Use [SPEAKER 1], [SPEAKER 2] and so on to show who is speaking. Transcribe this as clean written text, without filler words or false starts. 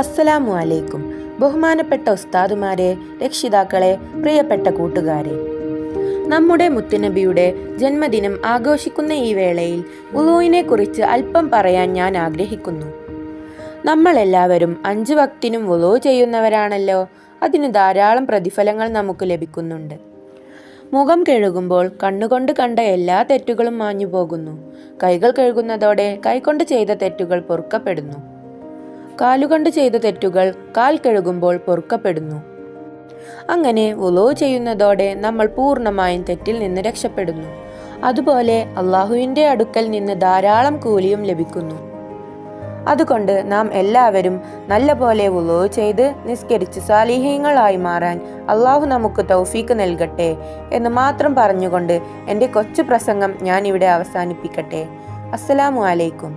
[SPEAKER 1] അസ്സലാമു അലൈക്കും. ബഹുമാനപ്പെട്ട ഉസ്താദുമാരെ, രക്ഷിതാക്കളെ, പ്രിയപ്പെട്ട കൂട്ടുകാരെ, നമ്മുടെ മുത്തുനബിയുടെ ജന്മദിനം ആഘോഷിക്കുന്ന ഈ വേളയിൽ വുളൂഇനെ കുറിച്ച് അല്പം പറയാൻ ഞാൻ ആഗ്രഹിക്കുന്നു. നമ്മളെല്ലാവരും 5 വക്തിനും വുളൂ ചെയ്യുന്നവരാണല്ലോ. അതിന് ധാരാളം പ്രതിഫലങ്ങൾ നമുക്ക് ലഭിക്കുന്നുണ്ട്. മുഖം കഴുകുമ്പോൾ കണ്ണുകൊണ്ട് കണ്ട എല്ലാ തെറ്റുകളും മാഞ്ഞു പോകുന്നു. കൈകൾ കഴുകുന്നതോടെ കൈകൊണ്ട് ചെയ്ത തെറ്റുകൾ പൊറുക്കപ്പെടുന്നു. കാലുകൊണ്ട് ചെയ്ത തെറ്റുകൾ കാൽ കഴുകുമ്പോൾ പൊറുക്കപ്പെടുന്നു. അങ്ങനെ വുളൂ ചെയ്യുന്നതോടെ നമ്മൾ പൂർണ്ണമായും തെറ്റിൽ നിന്ന് രക്ഷപ്പെടുന്നു. അതുപോലെ അള്ളാഹുവിൻ്റെ അടുക്കൽ നിന്ന് ധാരാളം കൂലിയും ലഭിക്കുന്നു. അതുകൊണ്ട് നാം എല്ലാവരും നല്ല പോലെ വുളൂ ചെയ്ത് നിസ്കരിച്ച് സാലിഹീങ്ങളായി മാറാൻ അള്ളാഹു നമുക്ക് തൗഫീക്ക് നൽകട്ടെ എന്ന് മാത്രം പറഞ്ഞുകൊണ്ട് എൻ്റെ കൊച്ചു പ്രസംഗം ഞാൻ ഇവിടെ അവസാനിപ്പിക്കട്ടെ. അസ്സലാമു അലൈക്കും.